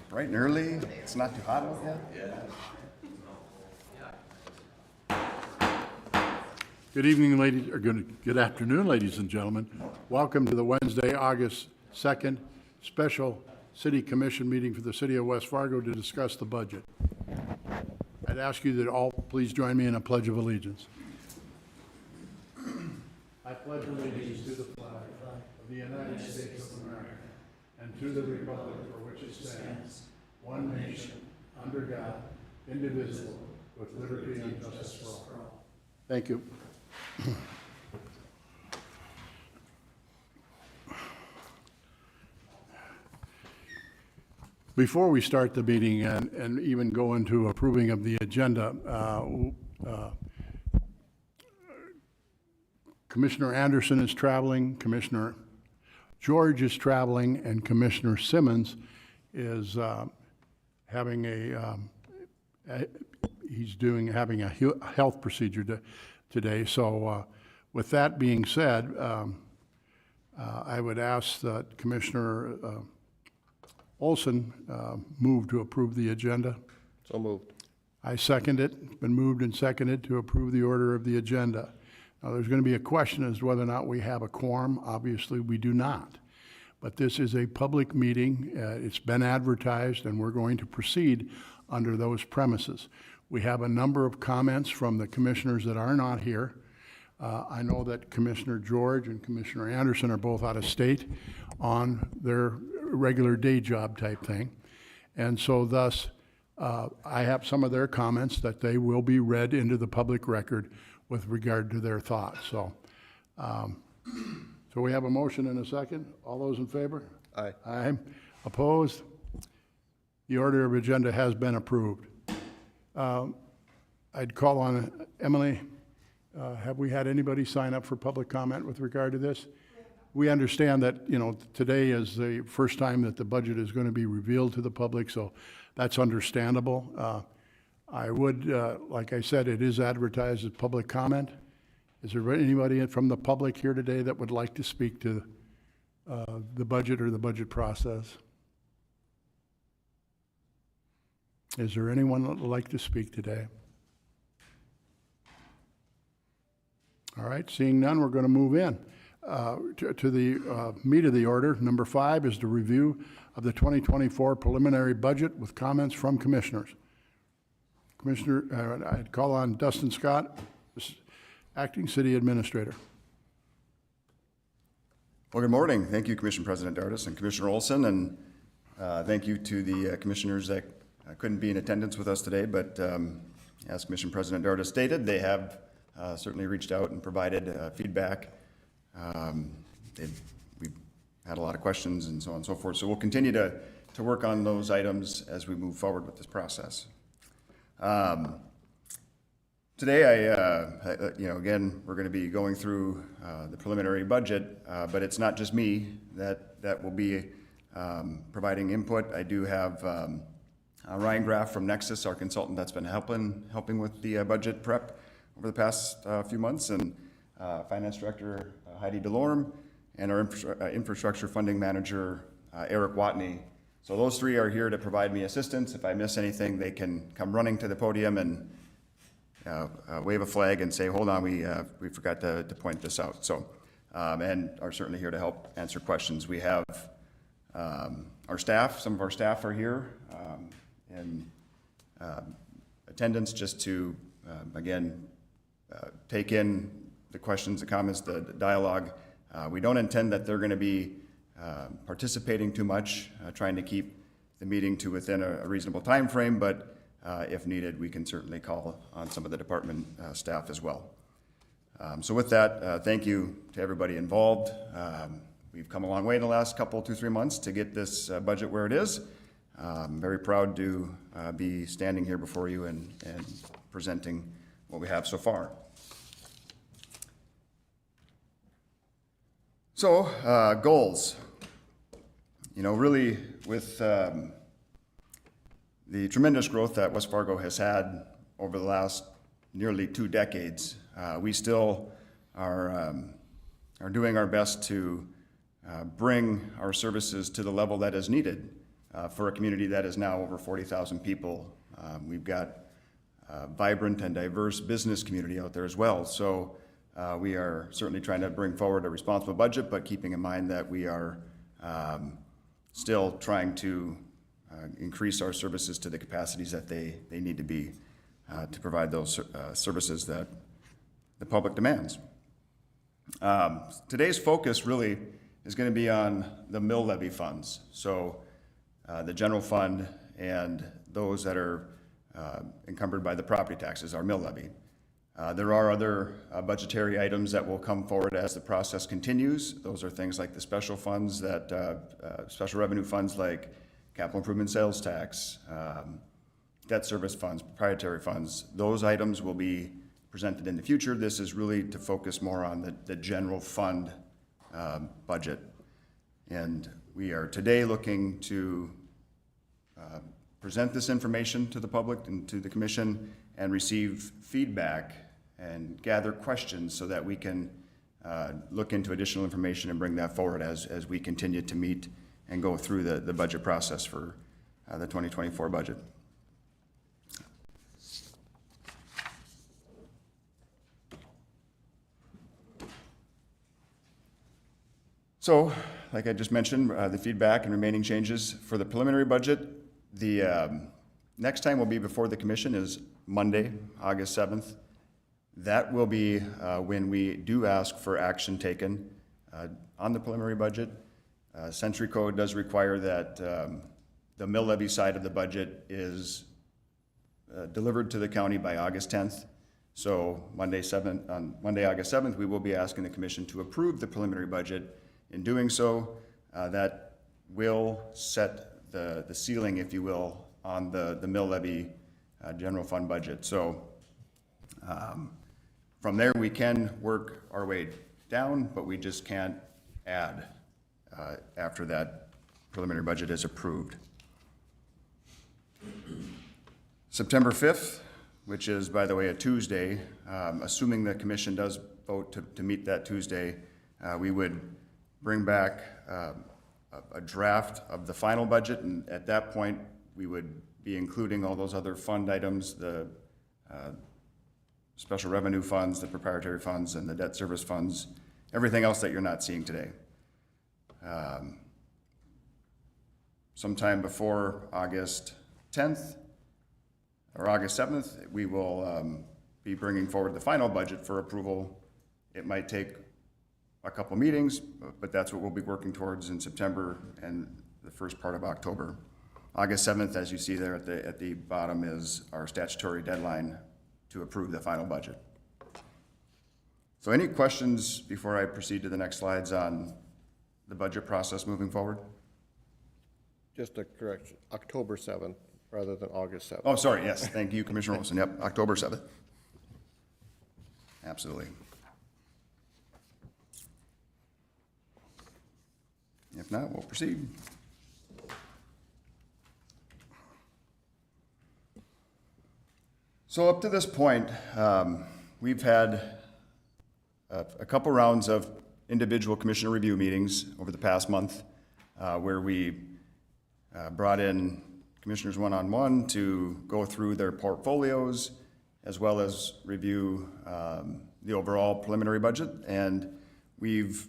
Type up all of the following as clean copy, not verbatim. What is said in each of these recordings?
Bright and early. It's not too hot out yet. Good evening, ladies, or good afternoon, ladies and gentlemen. Welcome to the Wednesday, August 2nd special City Commission meeting for the City of West Fargo to discuss the budget. I'd ask you that all please join me in a Pledge of Allegiance. I pledge allegiance to the flag of the United States of America and to the republic for which it stands, one nation, under God, indivisible, with liberty and justice for all. Thank you. Before we start the meeting and even go into approving of the agenda, Commissioner Anderson is traveling, Commissioner George is traveling, and Commissioner Simmons is having a health procedure today. So with that being said, I would ask that Commissioner Olson move to approve the agenda. So moved. I second it. It's been moved and seconded to approve the order of the agenda. Now, there's going to be a question as to whether or not we have a quorum. Obviously, we do not. But this is a public meeting. It's been advertised, and we're going to proceed under those premises. We have a number of comments from the commissioners that are not here. I know that Commissioner George and Commissioner Anderson are both out of state on their regular day job type thing. And so thus, I have some of their comments that they will be read into the public record with regard to their thoughts. So, so we have a motion and a second. All those in favor? Aye. Aye. Opposed? The order of agenda has been approved. I'd call on Emily. Have we had anybody sign up for public comment with regard to this? We understand that, you know, today is the first time that the budget is going to be revealed to the public, so that's understandable. I would, like I said, it is advertised as public comment. Is there anybody from the public here today that would like to speak to the budget or the budget process? Is there anyone that would like to speak today? All right, seeing none, we're going to move in to the meat of the order. Number 5 is the review of the 2024 preliminary budget with comments from commissioners. Commissioner, I'd call on Dustin Scott, Acting City Administrator. Well, good morning. Thank you, Commission President Dardis and Commissioner Olson, and thank you to the commissioners that couldn't be in attendance with us today, but as Commission President Dardis stated, they have certainly reached out and provided feedback. We've had a lot of questions and so on and so forth, so we'll continue to work on those items as we move forward with this process. Today, again, we're going to be going through the preliminary budget, but it's not just me that will be providing input. I do have Ryan Graff from Nexus, our consultant that's been helping with the budget prep over the past few months, and Finance Director Heidi DeLorme, and our Infrastructure Funding Manager Eric Watney. So those three are here to provide me assistance. If I miss anything, they can come running to the podium and wave a flag and say, hold on, we forgot to point this out. So, and are certainly here to help answer questions. We have our staff, some of our staff are here in attendance just to, again, take in the questions, the comments, the dialogue. We don't intend that they're going to be participating too much, trying to keep the meeting to within a reasonable time frame, but if needed, we can certainly call on some of the department staff as well. So with that, thank you to everybody involved. We've come a long way in the last 2-3 months to get this budget where it is. I'm very proud to be standing here before you and presenting what we have so far. So, goals. You know, really with the tremendous growth that West Fargo has had over the last nearly 2 decades, we still are doing our best to bring our services to the level that is needed for a community that is now over 40,000 people. We've got a vibrant and diverse business community out there as well. So we are certainly trying to bring forward a responsible budget, but keeping in mind that we are still trying to increase our services to the capacities that they need to be to provide those services that the public demands. Today's focus really is going to be on the mill levy funds. So the general fund and those that are encumbered by the property taxes, our mill levy. There are other budgetary items that will come forward as the process continues. Those are things like the special funds that, special revenue funds like capital improvement sales tax, debt service funds, proprietary funds. Those items will be presented in the future. This is really to focus more on the general fund budget. And we are today looking to present this information to the public and to the commission and receive feedback and gather questions so that we can look into additional information and bring that forward as we continue to meet and go through the budget process for the 2024 budget. So, like I just mentioned, the feedback and remaining changes for the preliminary budget. The next time we'll be before the commission is Monday, August 7th. That will be when we do ask for action taken on the preliminary budget. Century Code does require that the mill levy side of the budget is delivered to the county by August 10th. So on Monday, August 7th, we will be asking the commission to approve the preliminary budget. In doing so, that will set the ceiling, if you will, on the mill levy general fund budget. So from there, we can work our way down, but we just can't add after that preliminary budget is approved. September 5th, which is, by the way, a Tuesday, assuming the commission does vote to meet that Tuesday, we would bring back a draft of the final budget, and at that point, we would be including all those other fund items, the special revenue funds, the proprietary funds, and the debt service funds, everything else that you're not seeing today. Sometime before August 10th or August 7th, we will be bringing forward the final budget for approval. It might take a couple meetings, but that's what we'll be working towards in September and the first part of October. August 7th, as you see there at the bottom, is our statutory deadline to approve the final budget. So any questions before I proceed to the next slides on the budget process moving forward? Just a correction, October 7th rather than August 7th. Oh, sorry, yes, thank you, Commissioner Olson. Yep, October 7th. Absolutely. If not, we'll proceed. So up to this point, we've had a couple rounds of individual commissioner review meetings over the past month where we brought in commissioners one-on-one to go through their portfolios as well as review the overall preliminary budget. And we've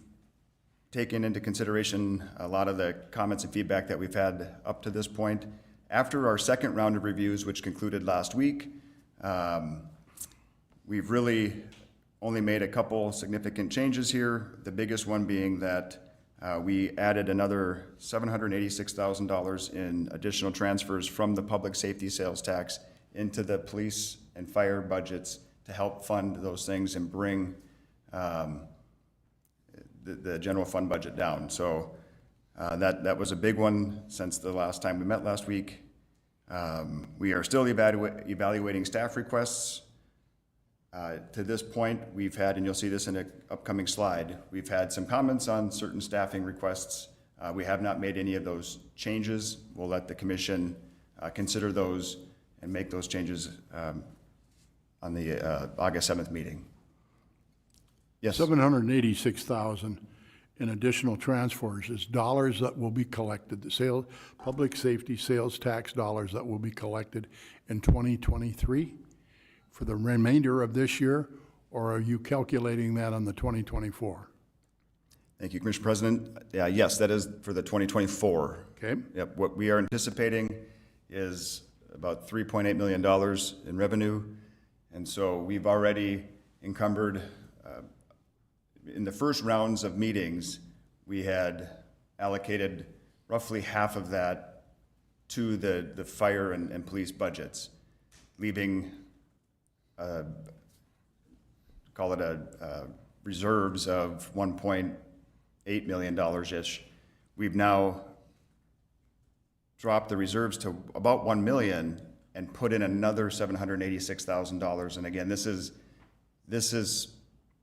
taken into consideration a lot of the comments and feedback that we've had up to this point. After our second round of reviews, which concluded last week, we've really only made a couple significant changes here. The biggest one being that we added another $786,000 in additional transfers from the public safety sales tax into the police and fire budgets to help fund those things and bring the general fund budget down. So that was a big one since the last time we met last week. We are still evaluating staff requests. To this point, we've had, and you'll see this in an upcoming slide, we've had some comments on certain staffing requests. We have not made any of those changes. We'll let the commission consider those and make those changes on the August 7th meeting. Yes. 786,000 in additional transfers is dollars that will be collected, the public safety sales tax dollars that will be collected in 2023 for the remainder of this year, or are you calculating that on the 2024? Thank you, Commissioner President. Yes, that is for the 2024. Okay? Yep, what we are anticipating is about $3.8 million in revenue. And so we've already encumbered, in the first rounds of meetings, we had allocated roughly half of that to the fire and police budgets, leaving, call it reserves of $1.8 million-ish. We've now dropped the reserves to about $1 million and put in another $786,000. And again, this is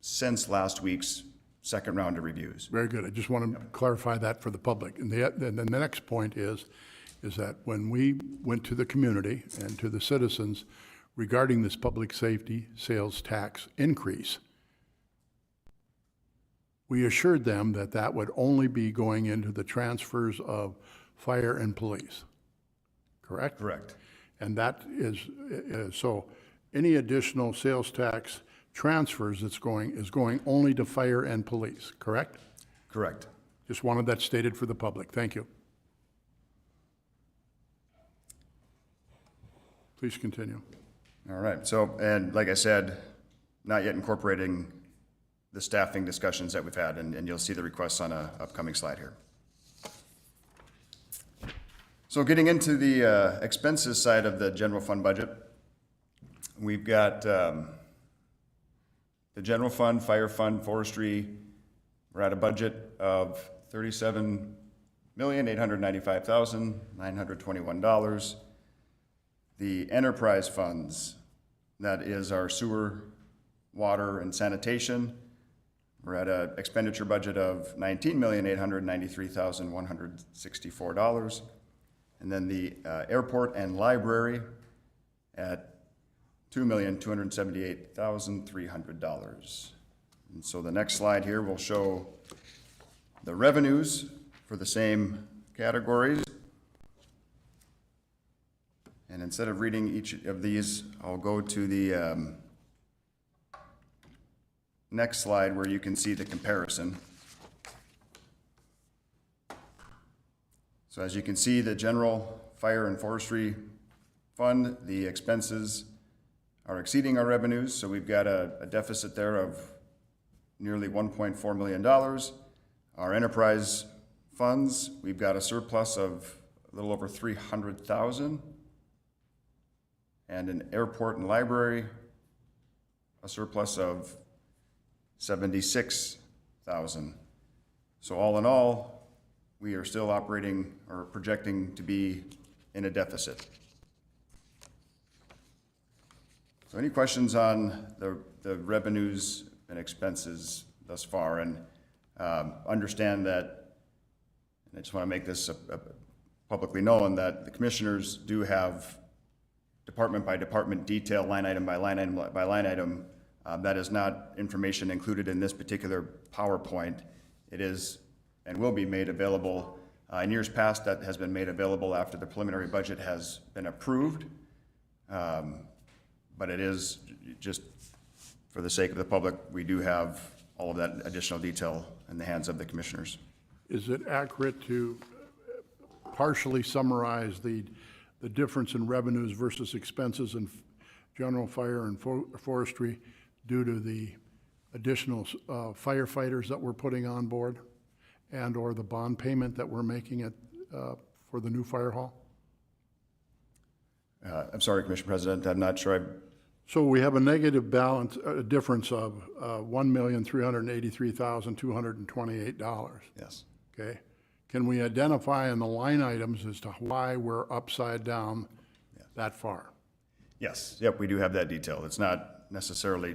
since last week's second round of reviews. Very good. I just want to clarify that for the public. And then the next point is that when we went to the community and to the citizens regarding this public safety sales tax increase, we assured them that that would only be going into the transfers of fire and police, correct? Correct. And that is so any additional sales tax transfers is going only to fire and police, correct? Correct. Just wanted that stated for the public. Thank you. Please continue. All right. So, and like I said, not yet incorporating the staffing discussions that we've had, and you'll see the requests on an upcoming slide here. So getting into the expenses side of the general fund budget, we've got the general fund, fire fund, forestry. We're at a budget of $37,895,921. The enterprise funds, that is our sewer, water, and sanitation. We're at an expenditure budget of $19,893,164. And then the airport and library at $2,278,300. And so the next slide here will show the revenues for the same categories. And instead of reading each of these, I'll go to the next slide where you can see the comparison. So as you can see, the general fire and forestry fund, the expenses are exceeding our revenues. So we've got a deficit there of nearly $1.4 million. Our enterprise funds, we've got a surplus of a little over $300,000. And an airport and library, a surplus of $76,000. So all in all, we are still operating or projecting to be in a deficit. So any questions on the revenues and expenses thus far? And understand that, and I just want to make this publicly known, that the commissioners do have department by department detail, line item by line item by line item. That is not information included in this particular PowerPoint. It is and will be made available. In years past, that has been made available after the preliminary budget has been approved. But it is just for the sake of the public, we do have all of that additional detail in the hands of the commissioners. Is it accurate to partially summarize the difference in revenues versus expenses in general fire and forestry due to the additional firefighters that we're putting on board and or the bond payment that we're making for the new fire hall? I'm sorry, Commissioner President, I'm not sure So we have a negative balance, a difference of $1,383,228. yes. Okay? Can we identify in the line items as to why we're upside down that far? Yes, yep, we do have that detail. It's not necessarily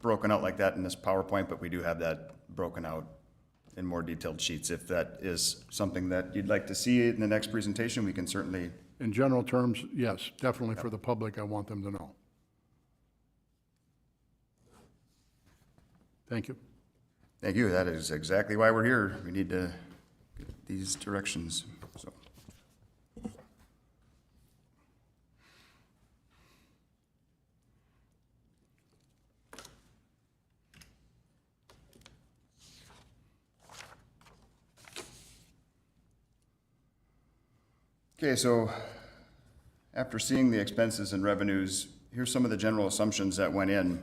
broken out like that in this PowerPoint, but we do have that broken out in more detailed sheets. If that is something that you'd like to see in the next presentation, we can certainly. In general terms, yes, definitely for the public, I want them to know. Thank you. Thank you. That is exactly why we're here. We need to get these directions, so. Okay, so after seeing the expenses and revenues, here's some of the general assumptions that went in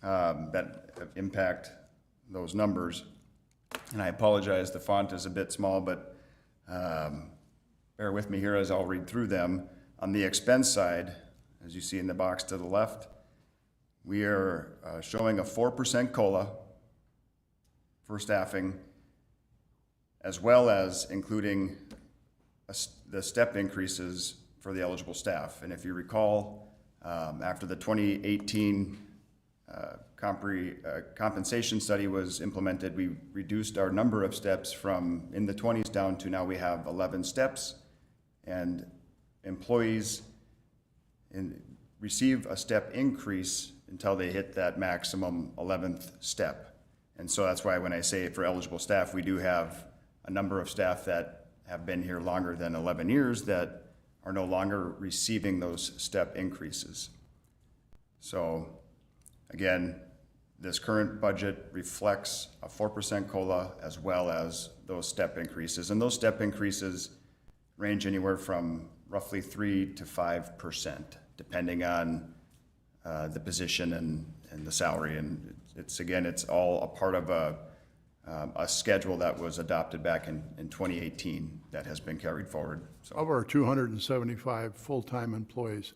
that impact those numbers. And I apologize, the font is a bit small, but bear with me here as I'll read through them. On the expense side, as you see in the box to the left, we are showing a 4% COLA for staffing, as well as including the step increases for the eligible staff. And if you recall, after the 2018 compensation study was implemented, we reduced our number of steps from in the 20s down to now we have 11 steps, and employees receive a step increase until they hit that maximum 11th step. And so that's why when I say for eligible staff, we do have a number of staff that have been here longer than 11 years that are no longer receiving those step increases. So again, this current budget reflects a 4% COLA as well as those step increases. And those step increases range anywhere from roughly 3 to 5%, depending on the position and the salary. And it's all a part of a schedule that was adopted back in 2018 that has been carried forward. So, Of our 275 full-time employees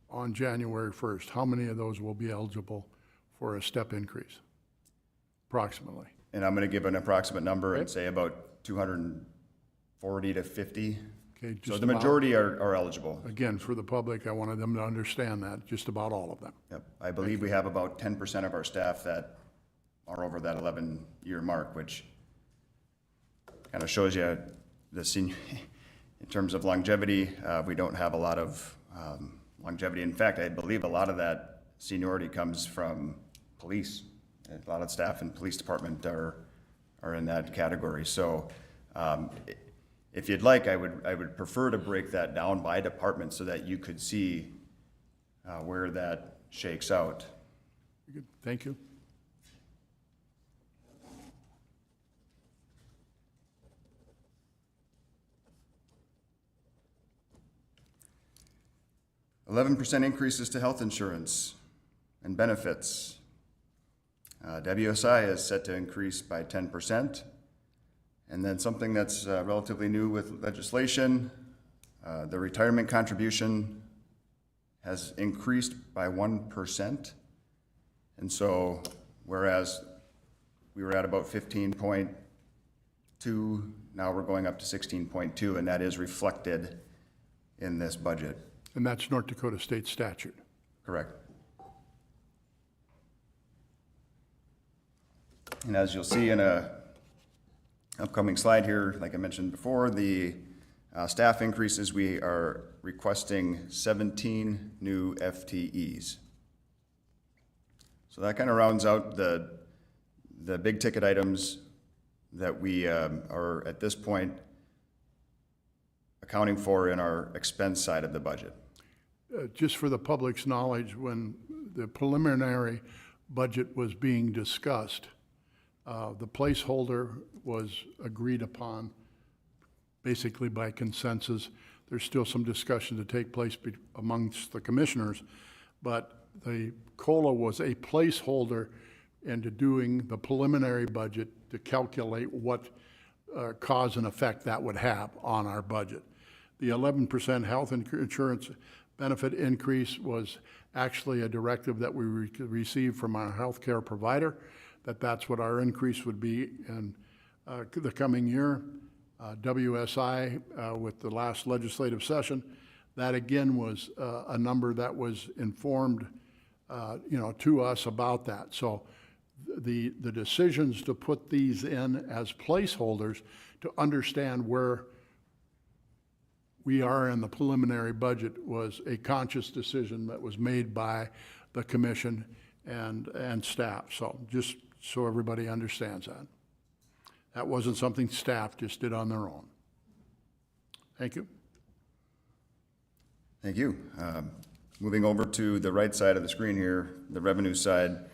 on January 1st, how many of those will be eligible for a step increase, approximately? and I'm going to give an approximate number and say about 240 to 50. Okay, So just the about. majority are eligible. Again, for the public, I wanted them to understand that, just about all of them. Yep. I believe we have about 10% of our staff that are over that 11-year mark, which kind of shows you the senior, in terms of longevity, we don't have a lot of longevity. In fact, I believe a lot of that seniority comes from police. A lot of staff in police department are in that category. So if you'd like, I would prefer to break that down by department so that you could see where that shakes out. Good. Thank you. %11 increases to health insurance and benefits. WSI is set to increase by 10%. And then something that's relatively new with legislation, the retirement contribution has increased by 1%. And so whereas we were at about 15.2, now we're going up to 16.2, and that is reflected in this budget. And that's North Dakota state statute. Correct. And as you'll see in a upcoming slide here, like I mentioned before, the staff increases, we are requesting 17 new FTEs. So that kind of rounds out the big ticket items that we are at this point accounting for in our expense side of the budget. Just for the public's knowledge, when the preliminary budget was being discussed, the placeholder was agreed upon basically by consensus. There's still some discussion to take place amongst the commissioners, but the COLA was a placeholder into doing the preliminary budget to calculate what cause and effect that would have on our budget. The 11% health insurance benefit increase was actually a directive that we received from our healthcare provider, that's what our increase would be in the coming year. WSI, with the last legislative session, that again was a number that was informed, to us about that. So the decisions to put these in as placeholders to understand where we are in the preliminary budget was a conscious decision that was made by the commission and staff. So just so everybody understands that. That wasn't something staff just did on their own. Thank you. Thank you. Moving over to the right side of the screen here, the revenue side.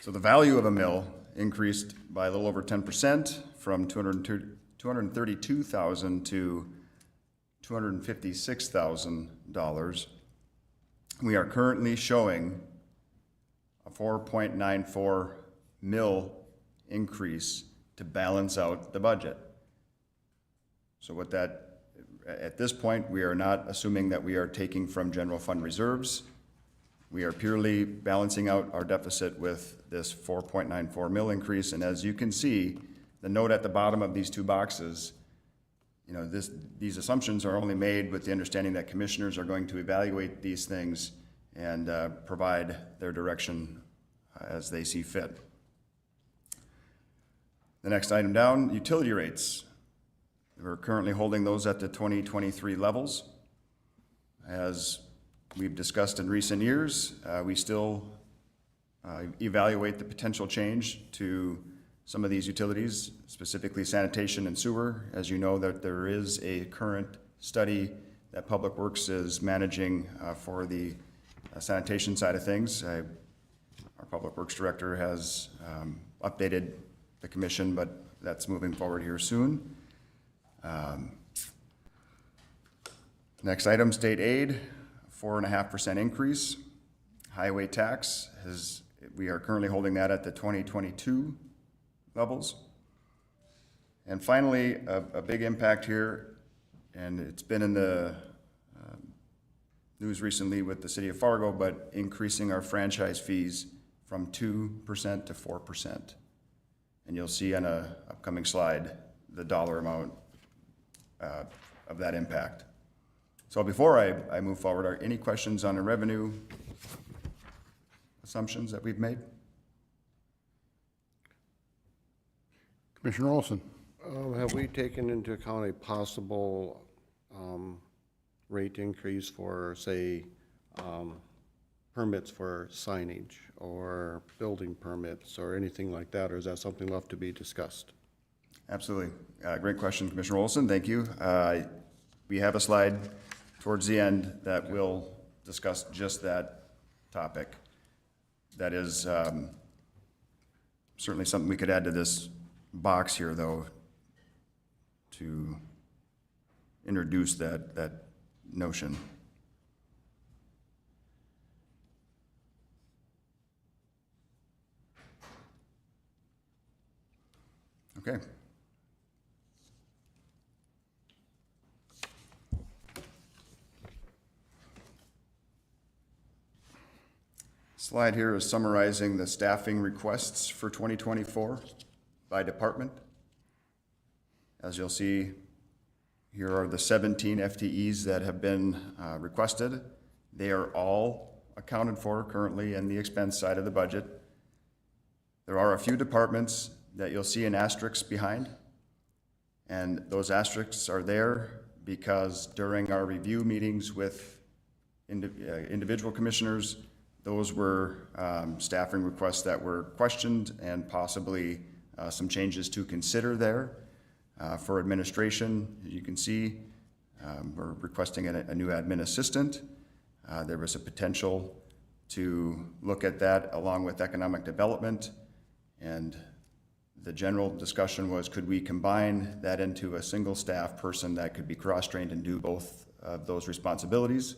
So the value of a mill increased by a little over 10% from $232,000 to $256,000. We are currently showing a 4.94 mill increase to balance out the budget. So what that, at this point, we are not assuming that we are taking from general fund reserves. We are purely balancing out our deficit with this 4.94 mill increase. And as you can see, the note at the bottom of these two boxes, you know, these assumptions are only made with the understanding that commissioners are going to evaluate these things and provide their direction as they see fit. The next item down, utility rates. We're currently holding those at the 2023 levels. As we've discussed in recent years, we still evaluate the potential change to some of these utilities, specifically sanitation and sewer. As you know, that there is a current study that Public Works is managing for the sanitation side of things. Our Public Works Director has updated the commission, but that's moving forward here soon. Next item, state aid, 4.5% increase. Highway tax we are currently holding that at the 2022 levels. And finally, a big impact here, and it's been in the news recently with the city of Fargo, but increasing our franchise fees from 2% to 4%. And you'll see on a upcoming slide the dollar amount of that impact. So before I move forward, are any questions on the revenue assumptions that we've made? Commissioner Olson. Have we taken into account a possible rate increase for, say, permits for signage or building permits or anything like that, or is that something left to be discussed? Absolutely. Great question, Commissioner Olson. Thank you. We have a slide towards the end that will discuss just that topic. That is certainly something we could add to this box here, though, to introduce that notion. Okay. Slide here is summarizing the staffing requests for 2024 by department. As you'll see, here are the 17 FTEs that have been requested. They are all accounted for currently in the expense side of the budget. There are a few departments that you'll see an asterisk behind, and those asterisks are there because during our review meetings with individual commissioners, those were staffing requests that were questioned and possibly some changes to consider there. For administration, as you can see, we're requesting a new admin assistant. There was a potential to look at that along with economic development, and the general discussion was, could we combine that into a single staff person that could be cross-trained and do both of those responsibilities?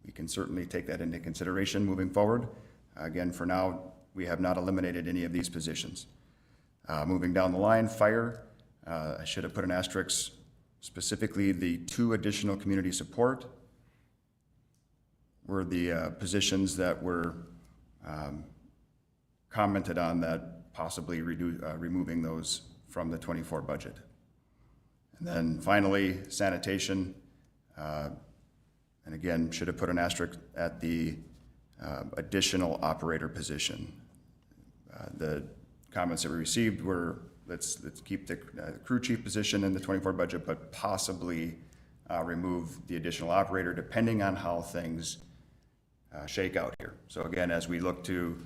We can certainly take that into consideration moving forward. Again, for now, we have not eliminated any of these positions. Moving down the line, fire, I should have put an asterisk, specifically the 2 additional community support were the positions that were commented on that possibly removing those from the 24 budget. And then finally, sanitation, and again, should have put an asterisk at the additional operator position. The comments that we received were, let's keep the crew chief position in the 24 budget, but possibly remove the additional operator depending on how things shake out here. So again, as we look to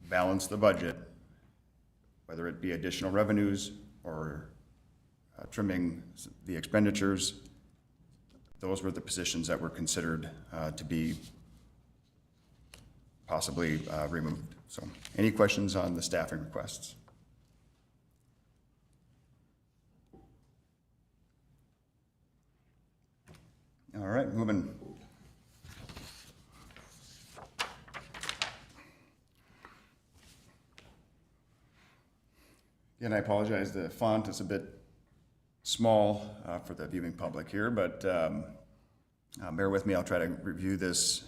balance the budget, whether it be additional revenues or trimming the expenditures. Those were the positions that were considered to be possibly removed. So, any questions on the staffing requests? All right, moving. Again, I apologize, the font is a bit small for the viewing public here, but bear with me, I'll try to review this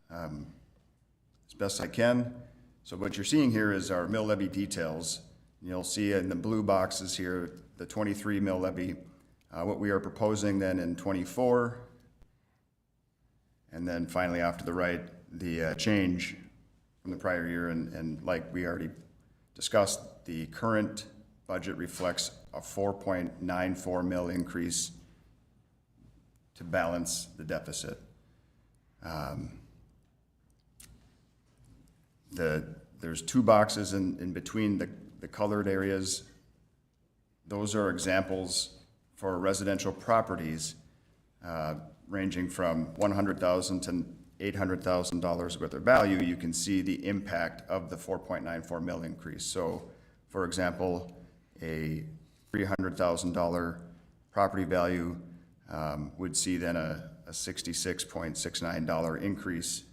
as best I can. So what you're seeing here is our mill levy details. You'll see in the blue boxes here, the 23 mill levy, what we are proposing then in 24, and then finally off to the right, the change from the prior year, and like we already discussed, the current budget reflects a 4.94 mil increase to balance the deficit. There's two boxes in between the colored areas. Those are examples for residential properties ranging from $100,000 to $800,000 worth of value. You can see the impact of the 4.94 mil increase. So, for example, a $300,000 property value would see then a $66.69 increase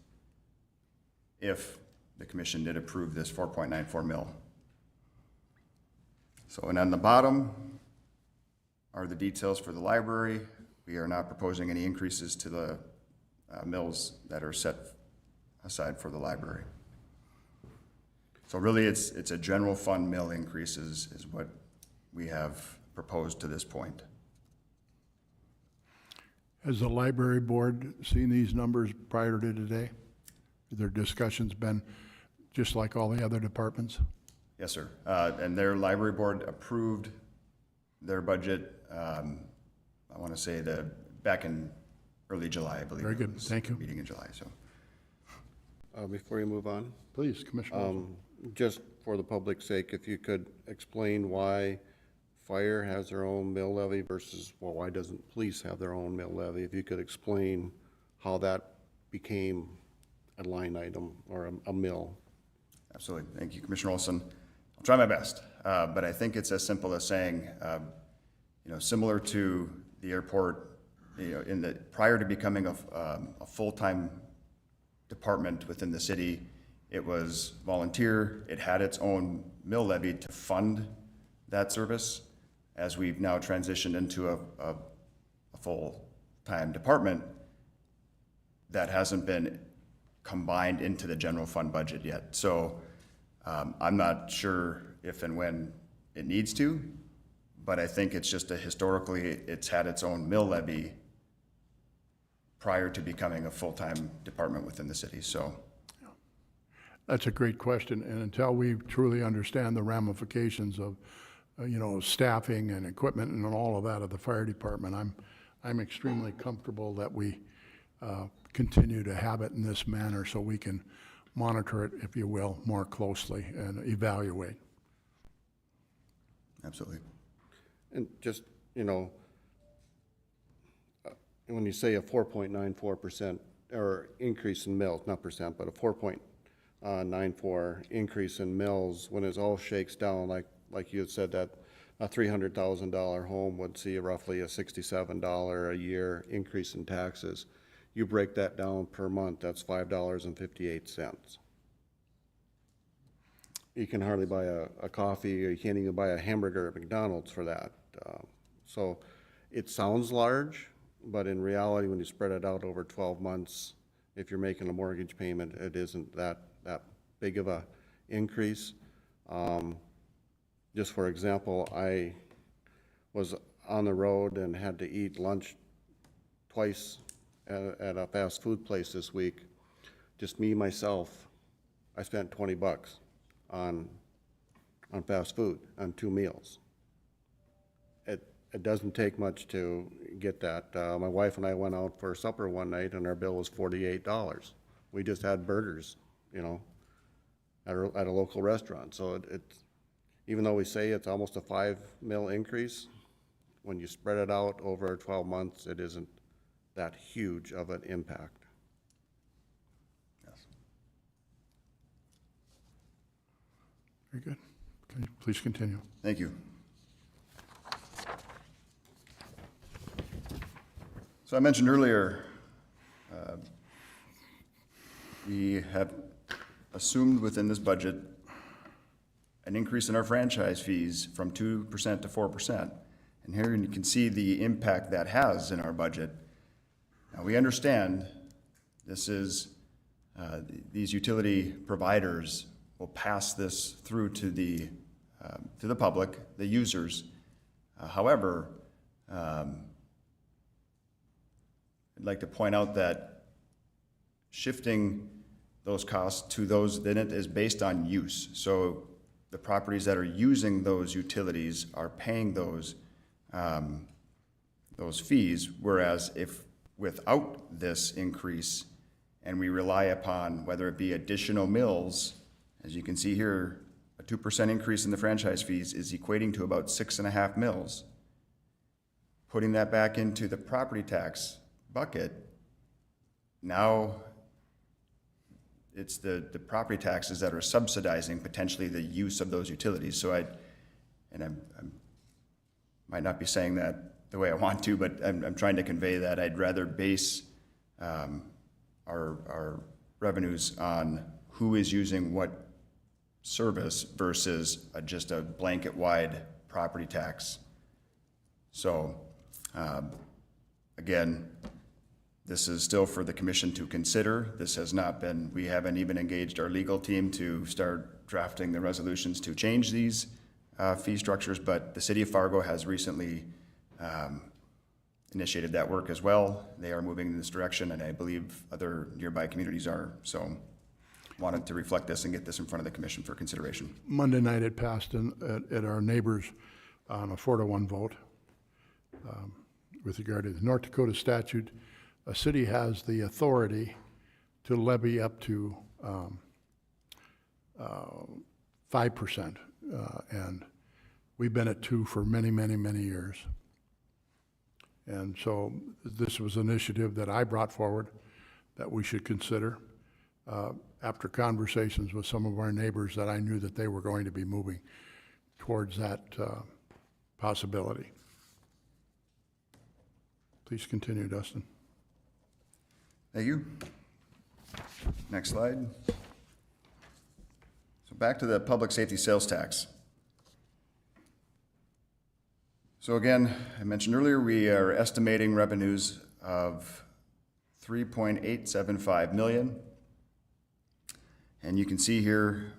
if the commission did approve this 4.94 mil. So, and on the bottom are the details for the library. We are not proposing any increases to the mills that are set aside for the library. So really, it's a general fund mill increases is what we have proposed to this point. Has the library board seen these numbers prior to today? Have their discussions been just like all the other departments? Yes, sir. And their library board approved their budget, I want to say back in early July, I believe. Very good. Thank you. Meeting in July, so. Before you move on, Please, Commissioner Olson. just for the public's sake, if you could explain why fire has their own mill levy versus, well, why doesn't police have their own mill levy? If you could explain how that became a line item or a mill. Absolutely. Thank you, Commissioner Olson. I'll try my best, but I think it's as simple as saying, similar to the airport, prior to becoming a full-time department within the city, it was volunteer. It had its own mill levy to fund that service. As we've now transitioned into a full-time department, that hasn't been combined into the general fund budget yet. So I'm not sure if and when it needs to, but I think it's just historically it's had its own mill levy prior to becoming a full-time department within the city. So That's a great question, and until we truly understand the ramifications of, staffing and equipment and all of that of the fire department, I'm extremely comfortable that we continue to have it in this manner so we can monitor it, if you will, more closely and evaluate. absolutely. And just, when you say a 4.94% or increase in mills, not percent, but a 4.94 increase in mills, when it all shakes down, like you had said, that a $300,000 home would see roughly a $67 a year increase in taxes. You break that down per month, that's $5.58. You can hardly buy a coffee, or you can't even buy a hamburger at McDonald's for that. So it sounds large, but in reality, when you spread it out over 12 months, if you're making a mortgage payment, it isn't that big of a increase. Just for example, I was on the road and had to eat lunch twice at a fast food place this week. Just me, myself, I spent $20 on fast food, on 2 meals. It doesn't take much to get that. My wife and I went out for supper one night and our bill was $48. We just had burgers, at a local restaurant. So even though we say it's almost a 5 mil increase, when you spread it out over 12 months, it isn't that huge of an impact. Yes. Very good. Okay, please continue. Thank you. So I mentioned earlier, we have assumed within this budget an increase in our franchise fees from 2% to 4%. And here you can see the impact that has in our budget. Now, we understand this is, these utility providers will pass this through to the public, the users. However, I'd like to point out that shifting those costs to those, then it is based on use. So the properties that are using those utilities are paying those fees, whereas if without this increase and we rely upon whether it be additional mills, as you can see here, a 2% increase in the franchise fees is equating to about 6.5 mills. Putting that back into the property tax bucket, now it's the property taxes that are subsidizing potentially the use of those utilities. So I might not be saying that the way I want to, but I'm trying to convey that I'd rather base our revenues on who is using what service versus just a blanket wide property tax. So again, this is still for the commission to consider. This has not been, we haven't even engaged our legal team to start drafting the resolutions to change these fee structures, but the city of Fargo has recently initiated that work as well. They are moving in this direction, and I believe other nearby communities are. So wanted to reflect this and get this in front of the commission for consideration. Monday night it passed at our neighbors on a 4-to-1 vote. With regard to the North Dakota statute, a city has the authority to levy up to 5%, and we've been at 2% for many, many, many years. And so this was an initiative that I brought forward that we should consider after conversations with some of our neighbors that I knew that they were going to be moving towards that possibility. Please continue, Dustin. Thank you. Next slide. So back to the public safety sales tax. So again, I mentioned earlier, we are estimating revenues of $3.875 million. And you can see here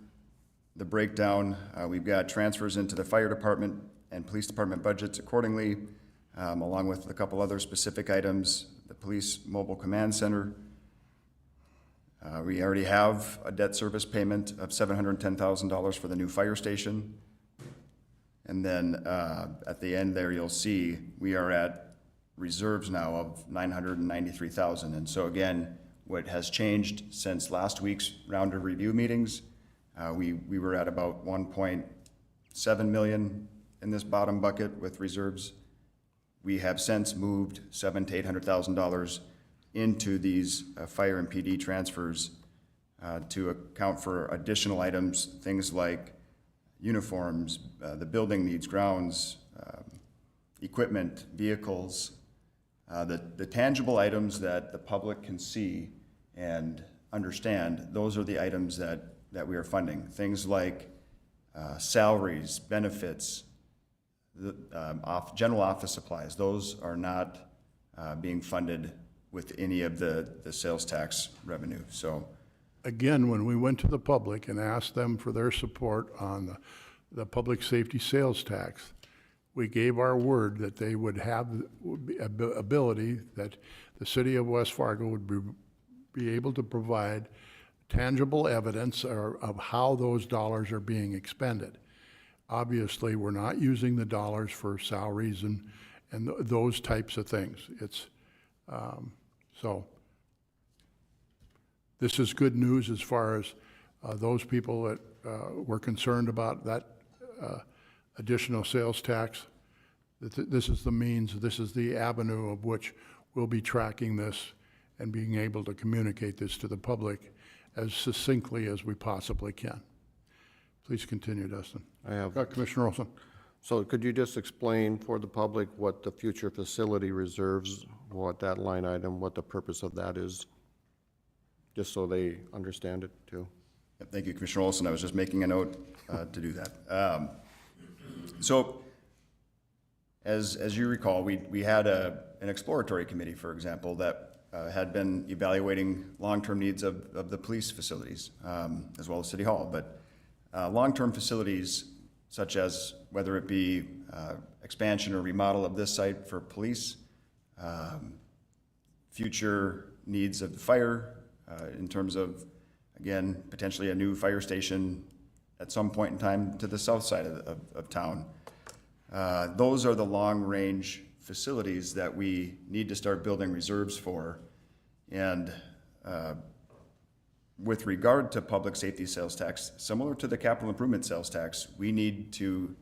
the breakdown. We've got transfers into the fire department and police department budgets accordingly, along with a couple other specific items. The police mobile command center. We already have a debt service payment of $710,000 for the new fire station. And then at the end there, you'll see we are at reserves now of $993,000. And so again, what has changed since last week's round of review meetings, we were at about 1.7 million in this bottom bucket with reserves. We have since moved $700,000 to $800,000 into these fire and PD transfers to account for additional items, things like uniforms, the building needs, grounds, equipment, vehicles, the tangible items that the public can see and understand. Those are the items that we are funding. Things like salaries, benefits, general office supplies. Those are not being funded with any of the sales tax revenue. So Again, when we went to the public and asked them for their support on the public safety sales tax, we gave our word that they would have the ability, that the city of West Fargo would be able to provide tangible evidence of how those dollars are being expended. Obviously, we're not using the dollars for salaries and those types of things. It's so this is good news as far as Those people that were concerned about that additional sales tax, this is the means, this is the avenue of which we'll be tracking this and being able to communicate this to the public as succinctly as we possibly can. Please continue, Dustin. I have. Commissioner Olson. So could you just explain for the public what the future facility reserves, what that line item, what the purpose of that is? Just so they understand it too. Thank you, Commissioner Olson. I was just making a note to do that. So, as you recall, we had an exploratory committee, for example, that had been evaluating long-term needs of the police facilities, as well as City Hall. But long-term facilities, such as whether it be expansion or remodel of this site for police, future needs of the fire, in terms of, again, potentially a new fire station at some point in time to the south side of town. Those are the long-range facilities that we need to start building reserves for. And with regard to public safety sales tax, similar to the capital improvement sales tax, we need to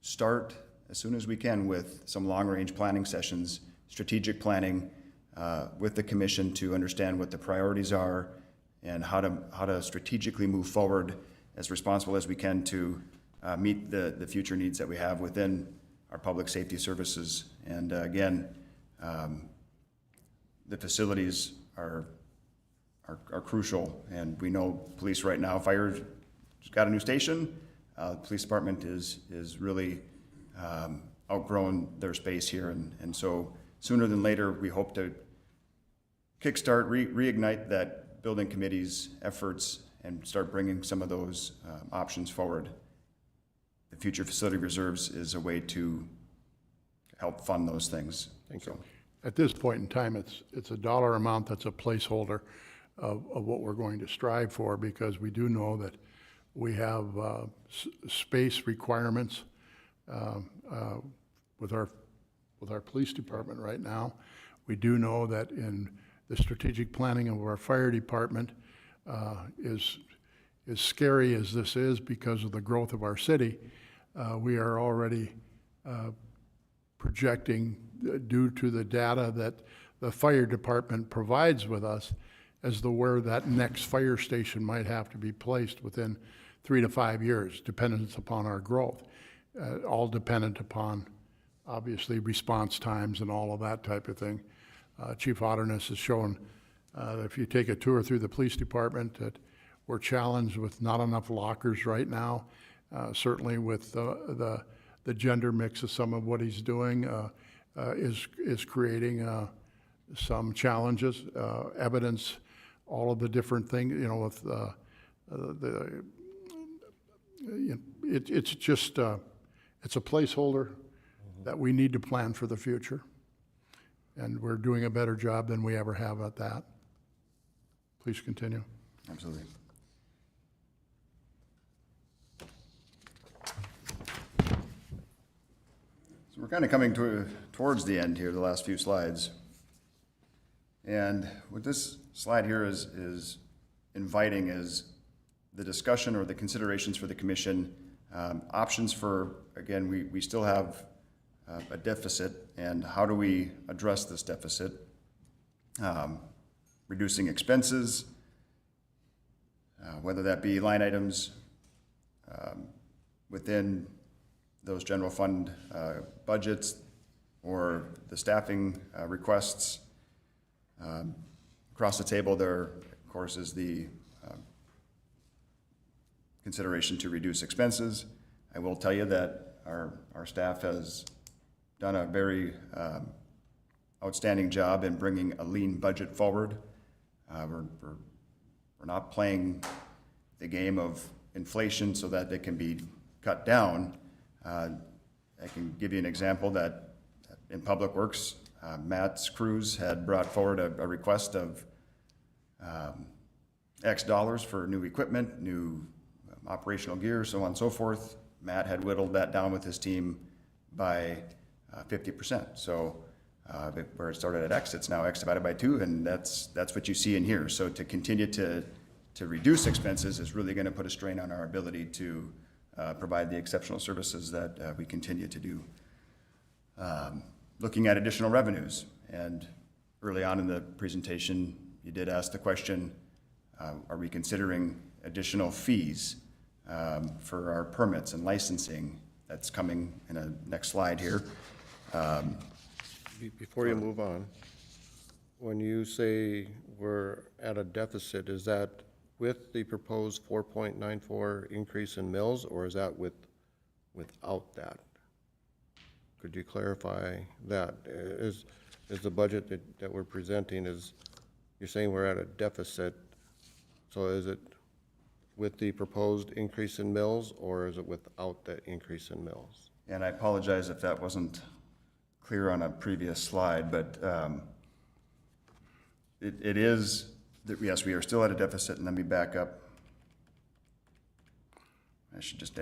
start as soon as we can with some long-range planning sessions, strategic planning, with the commission to understand what the priorities are and how to strategically move forward as responsible as we can to meet the future needs that we have within our public safety services. And again, the facilities are crucial, and we know police right now, fire's got a new station. The police department is really outgrown their space here, and so sooner than later, we hope to kickstart, reignite that building committee's efforts and start bringing some of those options forward. The future facility reserves is a way to help fund those things. Thank you. At this point in time, it's a dollar amount that's a placeholder of what we're going to strive for, because we do know that we have space requirements with our police department right now. We do know that in the strategic planning of our fire department, is as scary as this is because of the growth of our city, we are already projecting, due to the data that the fire department provides with us, as to where that next fire station might have to be placed within 3 to 5 years, dependent upon our growth, all dependent upon, obviously, response times and all of that type of thing. Chief Otterness has shown that if you take a tour through the police department, that we're challenged with not enough lockers right now. Certainly with the gender mix of some of what he's doing is creating some challenges. Evidence, all of the different things, with it's just it's a placeholder that we need to plan for the future. And we're doing a better job than we ever have at that. Please continue. Absolutely. So we're kind of coming towards the end here, the last few slides. And what this slide here is inviting is the discussion or the considerations for the commission, options for, again, we still have a deficit, and how do we address this deficit? Reducing expenses, whether that be line items within those general fund budgets or the staffing requests. Across the table there, of course, is the consideration to reduce expenses. I will tell you that our staff has done a very outstanding job in bringing a lean budget forward. We're not playing the game of inflation so that it can be cut down. I can give you an example that in Public Works, Matt's crews had brought forward a request of X dollars for new equipment, new operational gear, so on and so forth. Matt had whittled that down with his team by 50%. So where it started at X, it's now X divided by 2, and that's what you see in here. So to continue to to reduce expenses is really going to put a strain on our ability to provide the exceptional services that we continue to do. Looking at additional revenues, and early on in the presentation, you did ask the question, are we considering additional fees for our permits and licensing? That's coming in a next slide here. Before you move on, when you say we're at a deficit, is that with the proposed 4.94 increase in mills, or is that without that? Could you clarify that? Is the budget that we're presenting, you're saying we're at a deficit, so is it with the proposed increase in mills, or is it without that increase in mills? And I apologize if that wasn't clear on a previous slide, but it is, that yes, we are still at a deficit, and let me back up. We just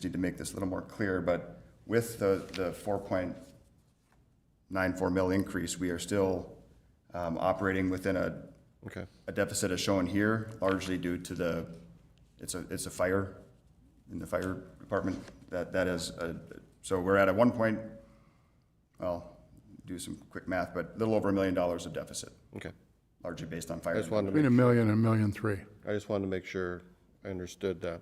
need to make this a little more clear, but with the 4.94 mil increase, we are still operating within a deficit as shown here, largely due to it's a fire in the fire department. That is, so we're at a do some quick math, but a little over $1 million of deficit. Okay. Largely based on fire. Between $1 million and $1.3 million. I just wanted to make sure I understood that.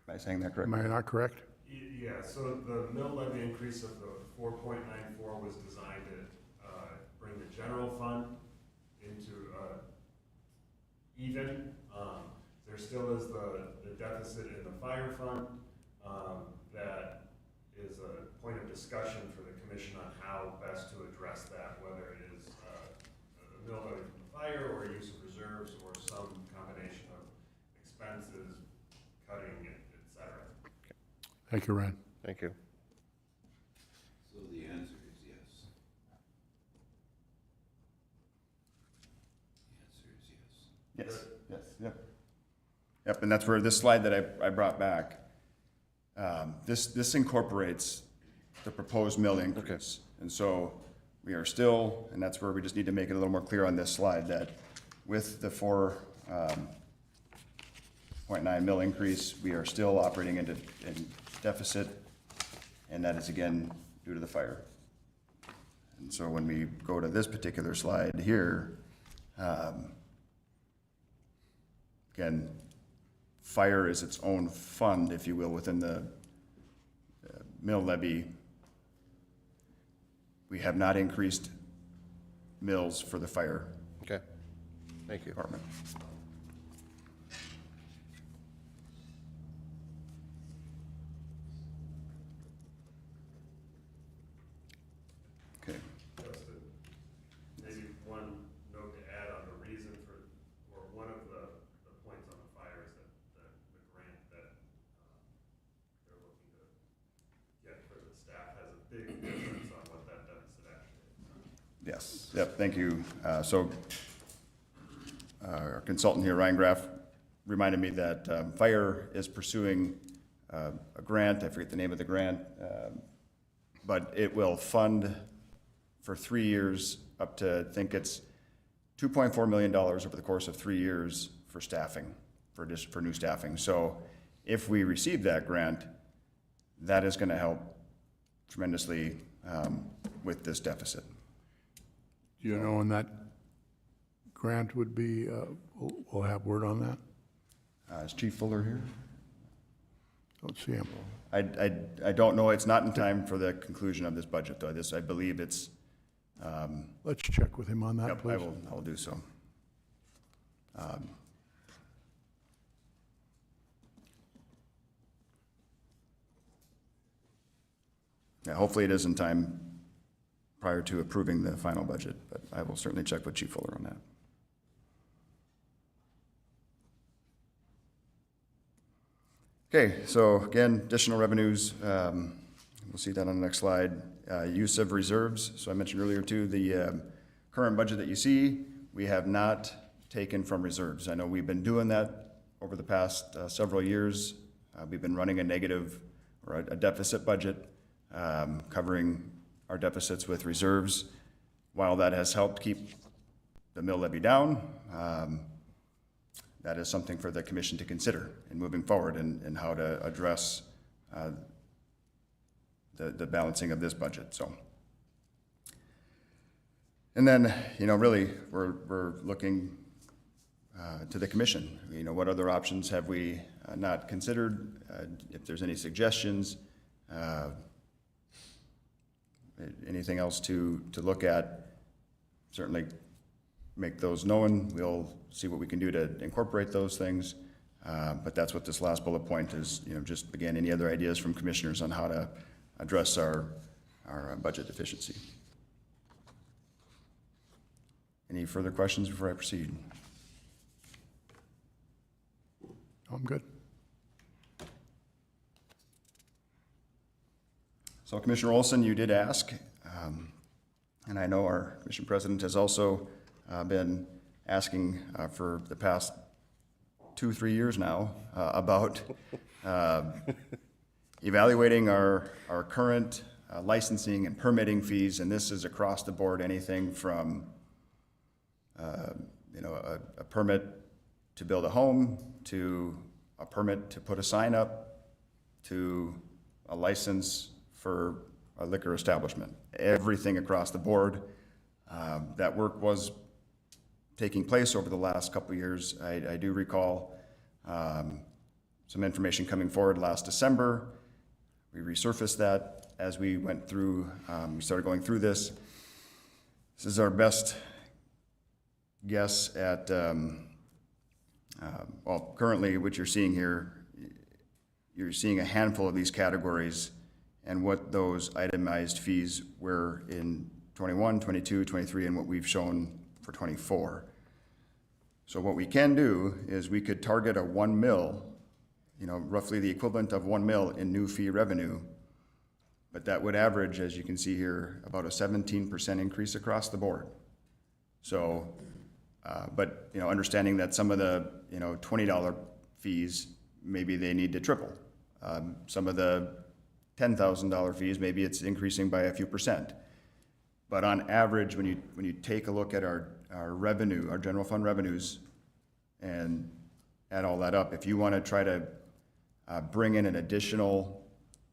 Am I saying that correct? Am I not correct? Yeah, so the mill levy increase of the 4.94 was designed to bring the general fund into even. There still is the deficit in the fire fund. That is a point of discussion for the commission on how best to address that, whether it is a mill levy from the fire or use of reserves or some combination of expenses, cutting, etc. Thank you, Ron. Thank you. So the answer is yes. The answer is yes. Yes, yep. Yep, and that's where this slide that I brought back, this incorporates the proposed mill increase. And so we are still, and that's where we just need to make it a little more clear on this slide, that with the 4.9 mil increase, we are still operating in deficit, and that is again due to the fire. And so when we go to this particular slide here, again, fire is its own fund, if you will, within the mill levy. We have not increased mills for the fire Okay. Thank you. department. Okay. Just maybe one note to add on the reason for, or one of the points on the fire is that the grant that they're looking to get for the staff has a big difference on what that deficit actually is. Yes, yep, thank you. So our consultant here, Ryan Graff, reminded me that fire is pursuing a grant, I forget the name of the grant, but it will fund for 3 years up to, I think it's $2.4 million over the course of 3 years for staffing, for new staffing. So if we receive that grant, that is going to help tremendously with this deficit. Do you know when that grant would be, we'll have word on that? Is Chief Fuller here? Don't see him. I don't know, it's not in time for the conclusion of this budget, though. I believe it's, Let's check with him on that, yep, please. I will do so. Yeah, hopefully it is in time prior to approving the final budget, but I will certainly check with Chief Fuller on that. Okay, so again, additional revenues, we'll see that on the next slide. Use of reserves, so I mentioned earlier too, the current budget that you see, we have not taken from reserves. I know we've been doing that over the past several years. We've been running a negative or a deficit budget, covering our deficits with reserves. While that has helped keep the mill levy down, that is something for the commission to consider in moving forward and how to address the balancing of this budget, so. And then, really, we're looking to the commission. What other options have we not considered? If there's any suggestions, anything else to look at, certainly make those known. We'll see what we can do to incorporate those things. But that's what this last bullet point is, just again, any other ideas from commissioners on how to address our budget deficiency. Any further questions before I proceed? I'm good. So Commissioner Olson, you did ask, and I know our commission president has also been asking for the past 2-3 years now about evaluating our current licensing and permitting fees, and this is across the board, anything from a permit to build a home, to a permit to put a sign up, to a license for a liquor establishment. Everything across the board. That work was taking place over the last couple of years. I do recall some information coming forward last December. We resurfaced that as we went through, we started going through this. This is our best guess at, well, currently what you're seeing here, you're seeing a handful of these categories and what those itemized fees were in 21, 22, 23, and what we've shown for 24. So what we can do is we could target a 1 mil, roughly the equivalent of 1 mil in new fee revenue, but that would average, as you can see here, about a 17% increase across the board. So, but understanding that some of the $20 fees, maybe they need to triple. Some of the $10,000 fees, maybe it's increasing by a few percent. But on average, when you take a look at our revenue, our general fund revenues, and add all that up, if you want to try to bring in an additional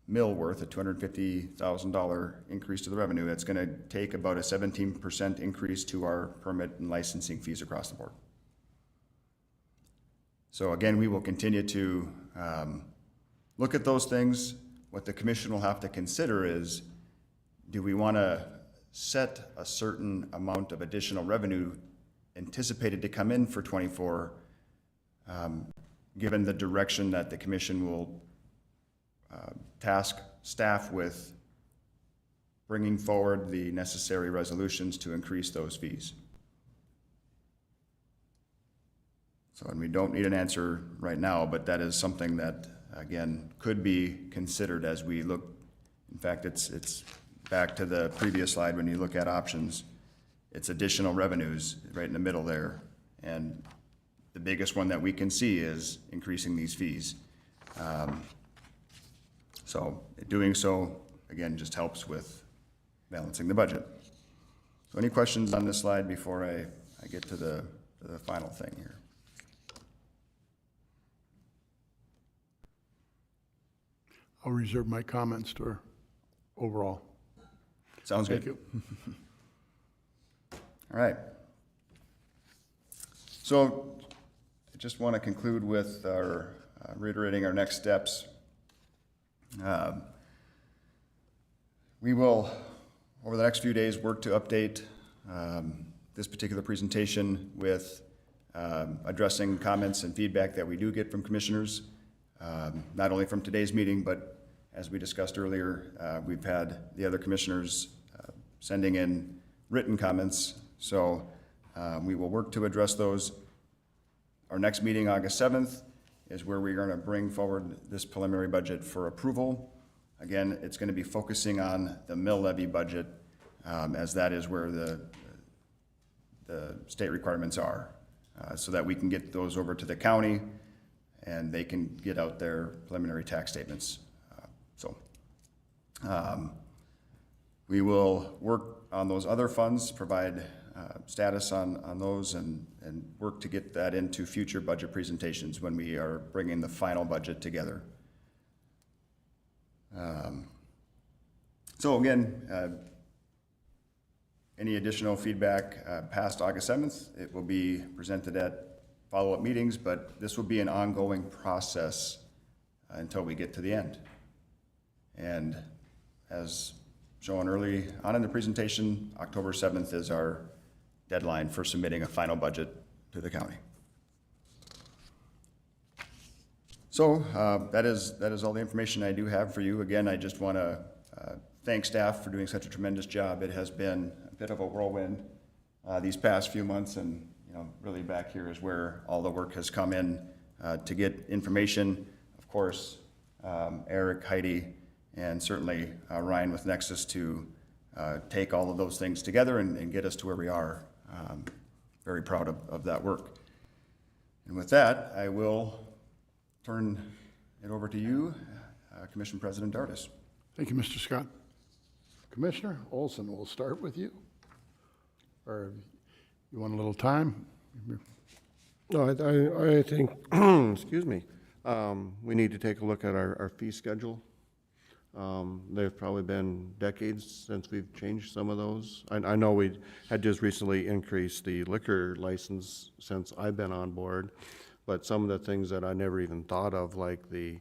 mill worth, a $250,000 increase to the revenue, that's going to take about a 17% increase to our permit and licensing fees across the board. So again, we will continue to look at those things. What the commission will have to consider is, do we want to set a certain amount of additional revenue anticipated to come in for 24, given the direction that the commission will task staff with bringing forward the necessary resolutions to increase those fees. So, and we don't need an answer right now, but that is something that, again, could be considered as we look. In fact, it's back to the previous slide. When you look at options, it's additional revenues right in the middle there. And the biggest one that we can see is increasing these fees. So doing so, again, just helps with balancing the budget. So any questions on this slide before I get to the final thing here? I'll reserve my comments to overall. Sounds good. Thank you. All right. So I just want to conclude with our reiterating our next steps. We will, over the next few days, work to update this particular presentation with addressing comments and feedback that we do get from commissioners, not only from today's meeting, but as we discussed earlier, we've had the other commissioners sending in written comments. So we will work to address those. Our next meeting, August 7th, is where we're going to bring forward this preliminary budget for approval. Again, it's going to be focusing on the mill levy budget, as that is where the state requirements are, so that we can get those over to the county and they can get out their preliminary tax statements. We will work on those other funds, provide status on those and work to get that into future budget presentations when we are bringing the final budget together. So again, any additional feedback past August 7th, it will be presented at follow-up meetings, but this will be an ongoing process until we get to the end. And as shown early on in the presentation, October 7th is our deadline for submitting a final budget to the county. So that is all the information I do have for you. Again, I just want to thank staff for doing such a tremendous job. It has been a bit of a whirlwind these past few months, and really back here is where all the work has come in to get information. Of course, Eric, Heidi, and certainly Ryan with Nexus to take all of those things together and get us to where we are. Very proud of that work. And with that, I will turn it over to you, Commission President Dardis. Thank you, Mr. Scott. Commissioner Olson, we'll start with you. Or you want a little time? No, I think, excuse me, we need to take a look at our fee schedule. They've probably been decades since we've changed some of those. I know we had just recently increased the liquor license since I've been on board, but some of the things that I never even thought of, like the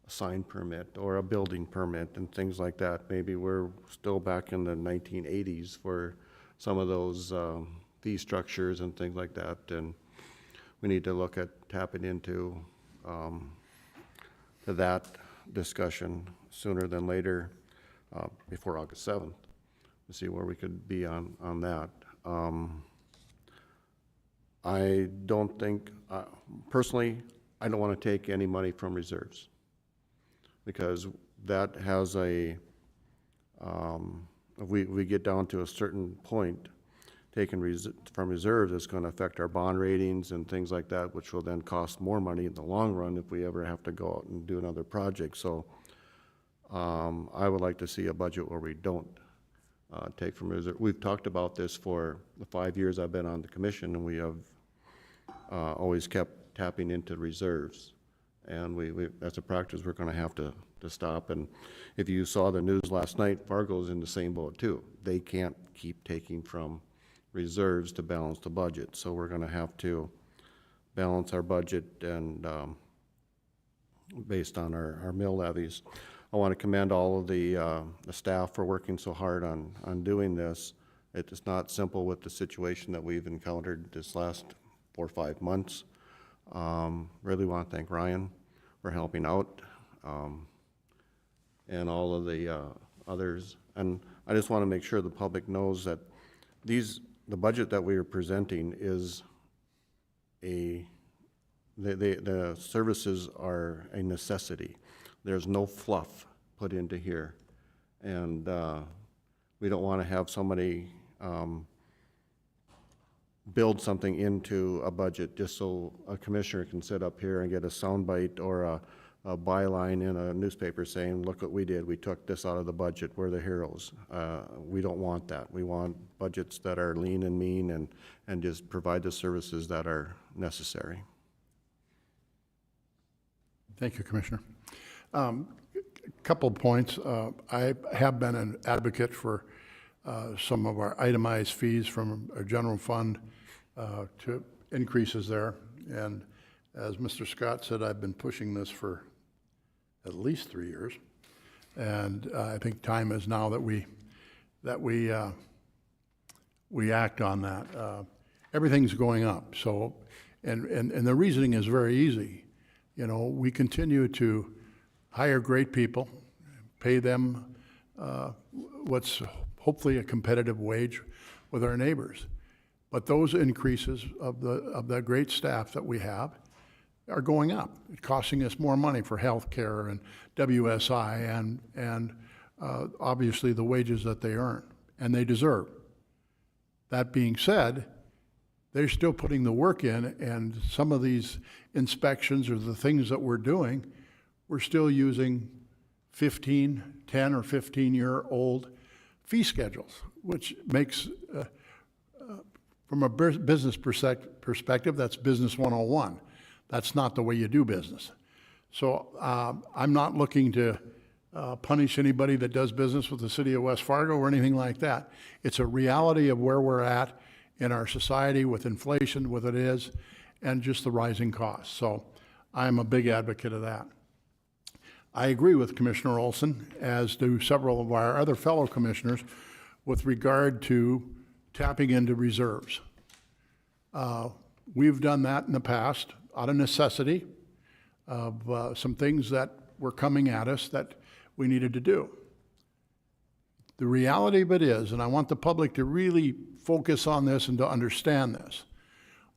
sign permit or a building permit and things like that, maybe we're still back in the 1980s for some of those fee structures and things like that, and we need to look at tapping into to that discussion sooner than later, before August 7th, to see where we could be on that. I don't think, personally, I don't want to take any money from reserves, because that has a, if we get down to a certain point, taken from reserves is going to affect our bond ratings and things like that, which will then cost more money in the long run if we ever have to go out and do another project. So I would like to see a budget where we don't take from reserve. We've talked about this for the 5 years I've been on the commission, and we have always kept tapping into reserves. And that's a practice we're going to have to stop. And if you saw the news last night, Fargo's in the same boat too. They can't keep taking from reserves to balance the budget. So we're going to have to balance our budget and based on our mill levies. I want to commend all of the staff for working so hard on doing this. It is not simple with the situation that we've encountered this last 4 or 5 months. Really want to thank Ryan for helping out, and all of the others. And I just want to make sure the public knows that the budget that we are presenting is the services are a necessity. There's no fluff put into here, and we don't want to have somebody build something into a budget just so a commissioner can sit up here and get a soundbite or a byline in a newspaper saying, look what we did, we took this out of the budget, we're the heroes. We don't want that. We want budgets that are lean and mean and just provide the services that are necessary. Thank you, Commissioner. Couple of points. I have been an advocate for some of our itemized fees from our general fund to increases there. And as Mr. Scott said, I've been pushing this for at least 3 years. And I think time is now that we act on that. Everything's going up. So, and the reasoning is very easy. You know, we continue to hire great people, pay them what's hopefully a competitive wage with our neighbors. But those increases of the great staff that we have are going up, costing us more money for health care and WSI and obviously the wages that they earn and they deserve. That being said, they're still putting the work in, and some of these inspections or the things that we're doing, we're still using 10 or 15-year-old fee schedules, which makes From a business perspective, that's business 101. That's not the way you do business. So I'm not looking to punish anybody that does business with the city of West Fargo or anything like that. It's a reality of where we're at in our society with inflation, with it is, and just the rising costs. So I'm a big advocate of that. I agree with Commissioner Olson, as do several of our other fellow commissioners, with regard to tapping into reserves. We've done that in the past out of necessity of some things that were coming at us that we needed to do. The reality of it is, and I want the public to really focus on this and to understand this,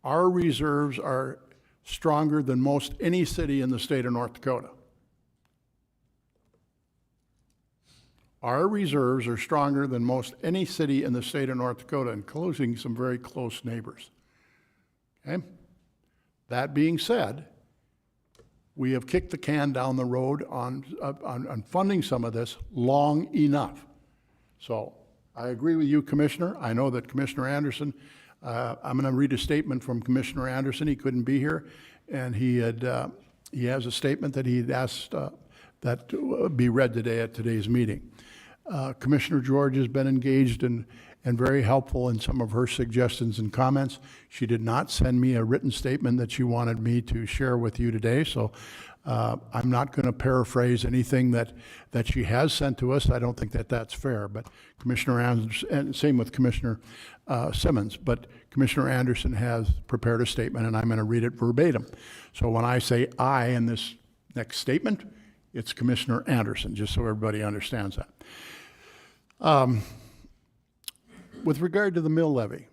our reserves are stronger than most any city in the state of North Dakota. Our reserves are stronger than most any city in the state of North Dakota, including some very close neighbors. Okay? That being said, we have kicked the can down the road on funding some of this long enough. So I agree with you, Commissioner. I know that Commissioner Anderson, I'm going to read a statement from Commissioner Anderson. He couldn't be here, and he has a statement that he had asked that be read today at today's meeting. Commissioner George has been engaged and very helpful in some of her suggestions and comments. She did not send me a written statement that she wanted me to share with you today, so I'm not going to paraphrase anything that she has sent to us. I don't think that that's fair, but Commissioner Anderson, and same with Commissioner Simmons, but Commissioner Anderson has prepared a statement, and I'm going to read it verbatim. So when I say I in this next statement, it's Commissioner Anderson, just so everybody understands that. With regard to the mill levy,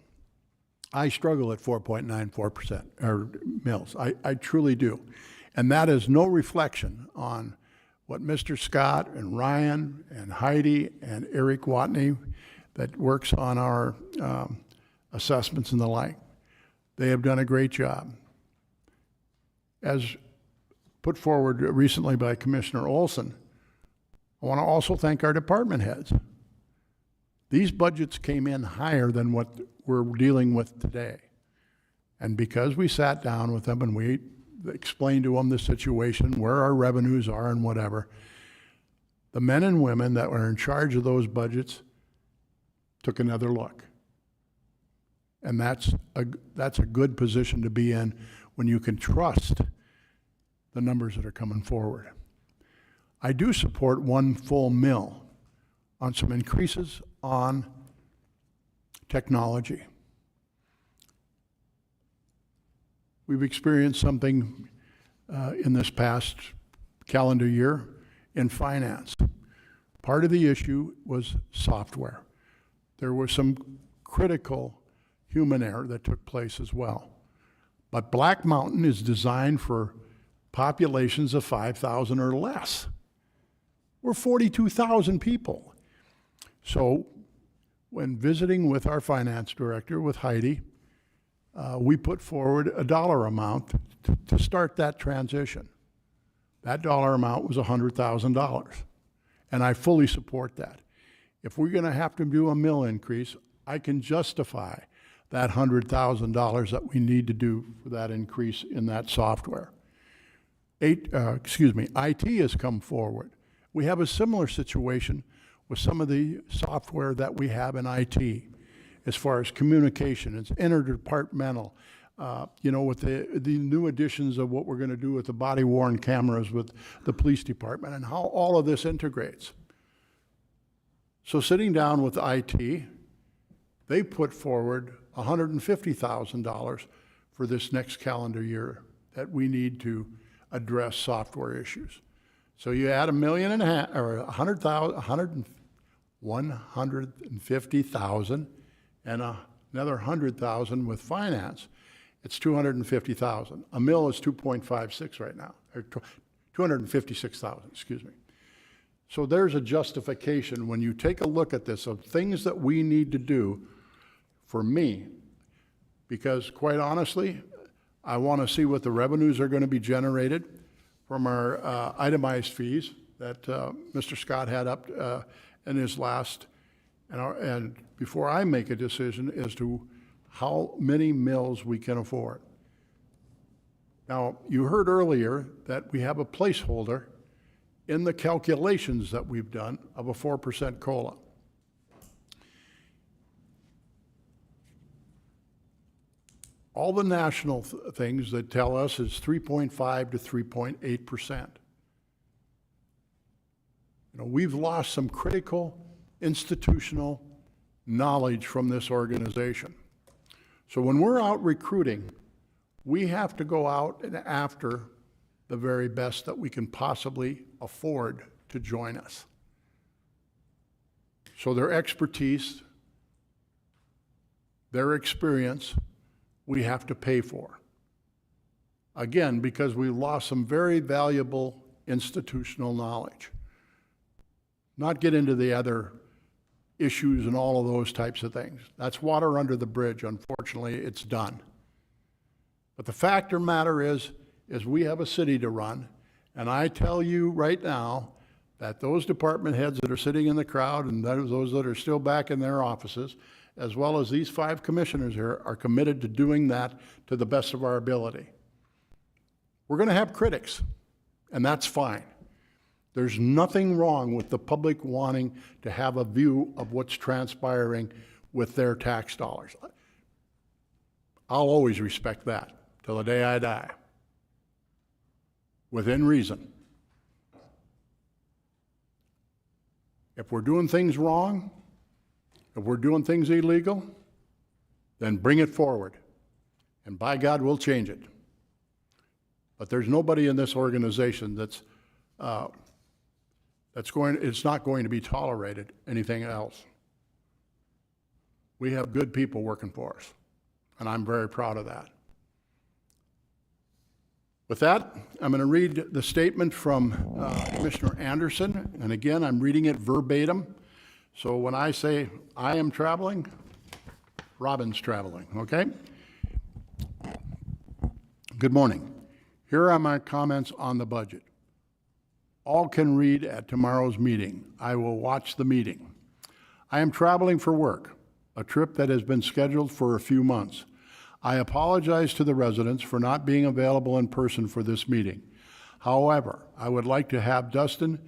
I struggle at 4.94%, or mills. I truly do. And that is no reflection on what Mr. Scott and Ryan and Heidi and Eric Watney that works on our assessments and the like. They have done a great job. As put forward recently by Commissioner Olson, I want to also thank our department heads. These budgets came in higher than what we're dealing with today. And because we sat down with them and we explained to them the situation, where our revenues are and whatever, the men and women that were in charge of those budgets took another look. And that's a good position to be in when you can trust the numbers that are coming forward. I do support one full mill on some increases on technology. We've experienced something in this past calendar year in finance. Part of the issue was software. There was some critical human error that took place as well. But Black Mountain is designed for populations of 5,000 or less. We're 42,000 people. So when visiting with our finance director, with Heidi, we put forward a dollar amount to start that transition. That dollar amount was $100,000, and I fully support that. If we're going to have to do a mill increase, I can justify that $100,000 that we need to do for that increase in that software. IT has come forward. We have a similar situation with some of the software that we have in IT as far as communication. It's interdepartmental. With the new additions of what we're going to do with the body-worn cameras with the police department and how all of this integrates. So sitting down with IT, they put forward $150,000 for this next calendar year that we need to address software issues. So you add $1.5 million or $150,000 and another $100,000 with finance, it's $250,000. A mill is 2.56 right now, or 256,000, excuse me. So there's a justification when you take a look at this of things that we need to do for me, because quite honestly, I want to see what the revenues are going to be generated from our itemized fees that Mr. Scott had up in his last, and before I make a decision as to how many mills we can afford. Now, you heard earlier that we have a placeholder in the calculations that we've done of a 4% COLA. All the national things that tell us is 3.5 to 3.8%. We've lost some critical institutional knowledge from this organization. So when we're out recruiting, we have to go out and after the very best that we can possibly afford to join us. So their expertise, their experience, we have to pay for. Again, because we lost some very valuable institutional knowledge. Not get into the other issues and all of those types of things. That's water under the bridge. Unfortunately, it's done. But the fact of the matter is we have a city to run, and I tell you right now that those department heads that are sitting in the crowd and those that are still back in their offices, as well as these 5 commissioners here, are committed to doing that to the best of our ability. We're going to have critics, and that's fine. There's nothing wrong with the public wanting to have a view of what's transpiring with their tax dollars. I'll always respect that till the day I die, within reason. If we're doing things wrong, if we're doing things illegal, then bring it forward. And by God, we'll change it. But there's nobody in this organization it's not going to be tolerated anything else. We have good people working for us, and I'm very proud of that. With that, I'm going to read the statement from Commissioner Anderson, and again, I'm reading it verbatim. So when I say I am traveling, Robin's traveling, okay? Good morning. Here are my comments on the budget. All can read at tomorrow's meeting. I will watch the meeting. I am traveling for work, a trip that has been scheduled for a few months. I apologize to the residents for not being available in person for this meeting. However, I would like to have Dustin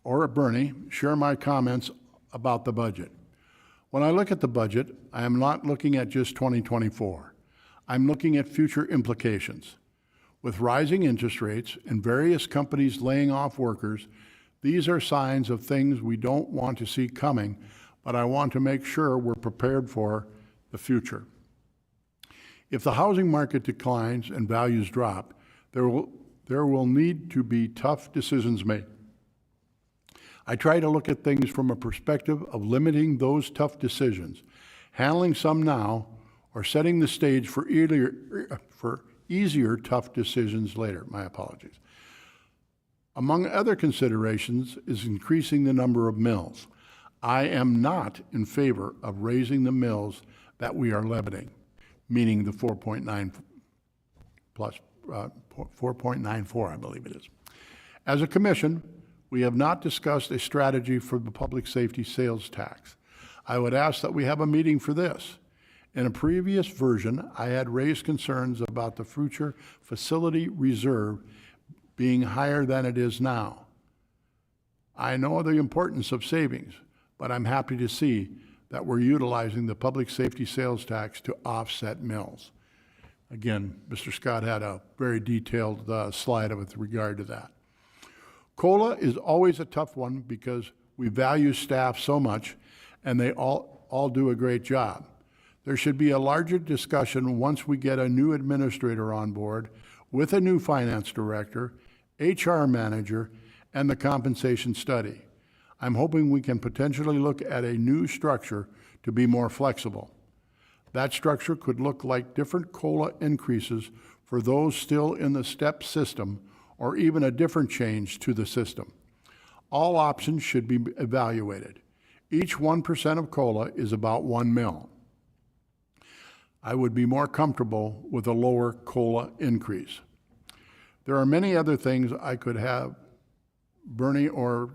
or Bernie share my comments about the budget. When I look at the budget, I am not looking at just 2024. I'm looking at future implications. With rising interest rates and various companies laying off workers, these are signs of things we don't want to see coming, but I want to make sure we're prepared for the future. If the housing market declines and values drop, there will need to be tough decisions made. I try to look at things from a perspective of limiting those tough decisions, handling some now, or setting the stage for easier tough decisions later. My apologies. Among other considerations is increasing the number of mills. I am not in favor of raising the mills that we are levying, meaning the 4.9 plus 4.94, I believe it is. As a commission, we have not discussed a strategy for the public safety sales tax. I would ask that we have a meeting for this. In a previous version, I had raised concerns about the future facility reserve being higher than it is now. I know the importance of savings, but I'm happy to see that we're utilizing the public safety sales tax to offset mills. Again, Mr. Scott had a very detailed slide with regard to that. COLA is always a tough one because we value staff so much and they all do a great job. There should be a larger discussion once we get a new administrator on board with a new finance director, HR manager, and the compensation study. I'm hoping we can potentially look at a new structure to be more flexible. That structure could look like different COLA increases for those still in the STEP system or even a different change to the system. All options should be evaluated. Each 1% of COLA is about 1 mil. I would be more comfortable with a lower COLA increase. There are many other things I could have Bernie or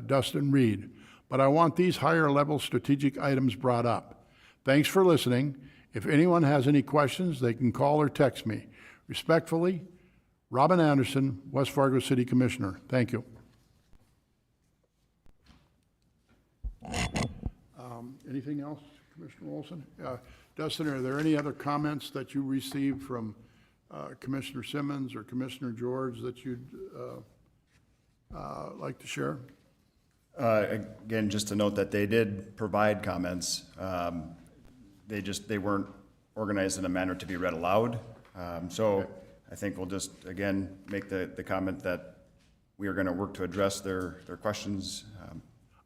Dustin read, but I want these higher level strategic items brought up. Thanks for listening. If anyone has any questions, they can call or text me. Respectfully, Robin Anderson, West Fargo City Commissioner. Thank you. Anything else, Commissioner Olson? Dustin, are there any other comments that you received from Commissioner Simmons or Commissioner George that you'd like to share? Again, just to note that they did provide comments. They weren't organized in a manner to be read aloud. So I think we'll just, again, make the comment that we are going to work to address their questions.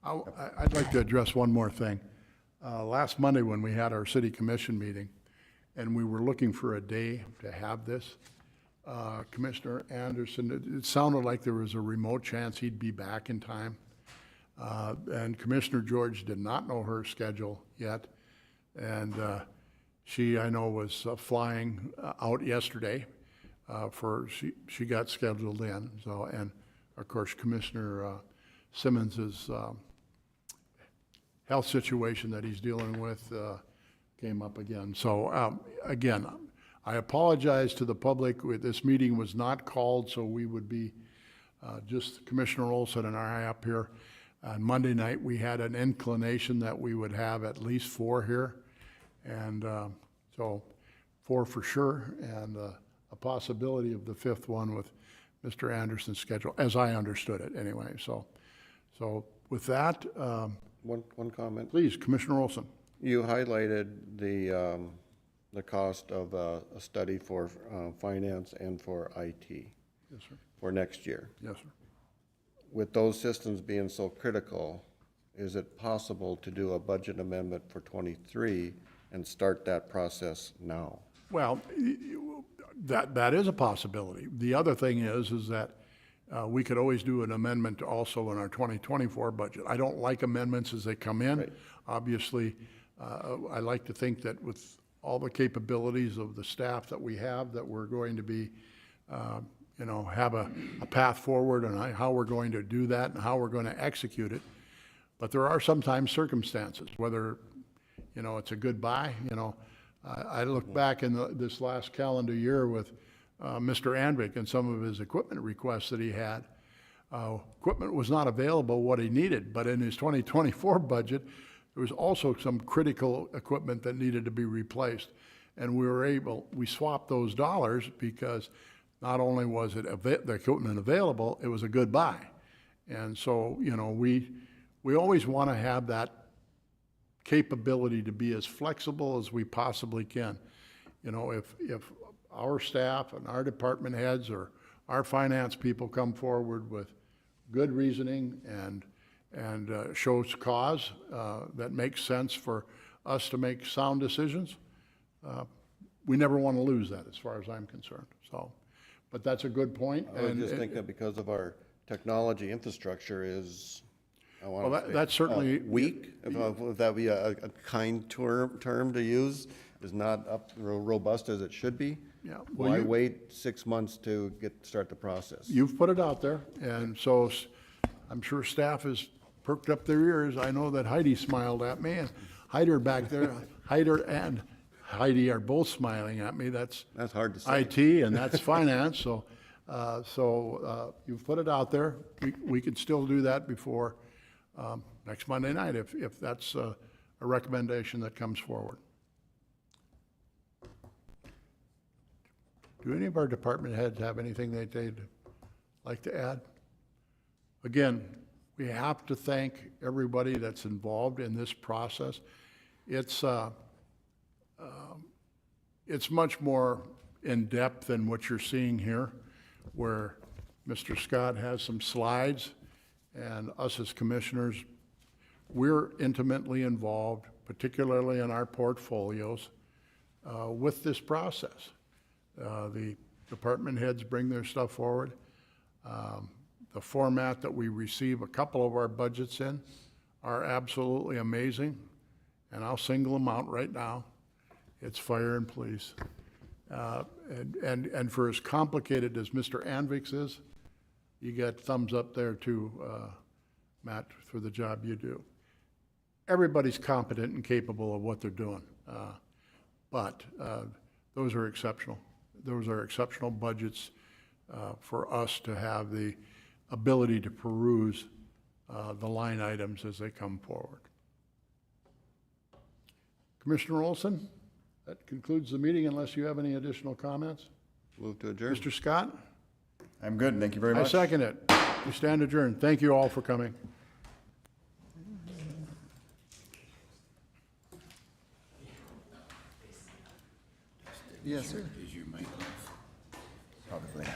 I'd like to address one more thing. Last Monday, when we had our city commission meeting, and we were looking for a day to have this, Commissioner Anderson, it sounded like there was a remote chance he'd be back in time. And Commissioner George did not know her schedule yet. And she, I know, was flying out yesterday she got scheduled in. So, and of course, Commissioner Simmons's health situation that he's dealing with came up again. So again, I apologize to the public. This meeting was not called, so we would be just Commissioner Olson and I up here. On Monday night, we had an inclination that we would have at least 4 here. And so 4 for sure, and a possibility of the 5th one with Mr. Anderson's schedule, as I understood it anyway. So with that, One comment. please, Commissioner Olson. You highlighted the cost of a study for finance and for IT Yes, sir. for next year. Yes, sir. With those systems being so critical, is it possible to do a budget amendment for '23 and start that process now? Well, that is a possibility. The other thing is that we could always do an amendment also in our 2024 budget. I don't like amendments as they come in. Right. Obviously, I like to think that with all the capabilities of the staff that we have, that we're going to be, have a path forward and how we're going to do that and how we're going to execute it. But there are sometimes circumstances, whether, it's a good buy. I look back in this last calendar year with Mr. Anvik and some of his equipment requests that he had. Equipment was not available what he needed, but in his 2024 budget, there was also some critical equipment that needed to be replaced. And we swapped those dollars because not only was it the equipment available, it was a good buy. And so, we always want to have that capability to be as flexible as we possibly can. If our staff and our department heads or our finance people come forward with good reasoning and shows cause that makes sense for us to make sound decisions, we never want to lose that as far as I'm concerned. So, but that's a good point. I was just thinking because of our technology infrastructure is, that's certainly weak, if that be a kind term to use, is not up robust as it should be. Yeah, well, Why wait 6 months to start the process? You've put it out there, and so I'm sure staff has perked up their ears. I know that Heidi smiled at me, and Heider back there, Heider and Heidi are both smiling at me. That's hard to say. IT, and that's finance, so you've put it out there. We could still do that before next Monday night if that's a recommendation that comes forward. Do any of our department heads have anything they'd like to add? Again, we have to thank everybody that's involved in this process. It's much more in-depth than what you're seeing here, where Mr. Scott has some slides, and us as commissioners, we're intimately involved, particularly in our portfolios, with this process. The department heads bring their stuff forward. The format that we receive a couple of our budgets in are absolutely amazing, and I'll single them out right now. It's fire and police. And for as complicated as Mr. Anvik's is, you get thumbs up there too, Matt, for the job you do. Everybody's competent and capable of what they're doing. But those are exceptional. Those are exceptional budgets for us to have the ability to peruse the line items as they come forward. Commissioner Olson, that concludes the meeting unless you have any additional comments. Move to adjourn. Mr. Scott? I'm good, thank you very I much. second it. We stand adjourned. Thank you all for coming. Yes, sir. Is your mic off? Probably.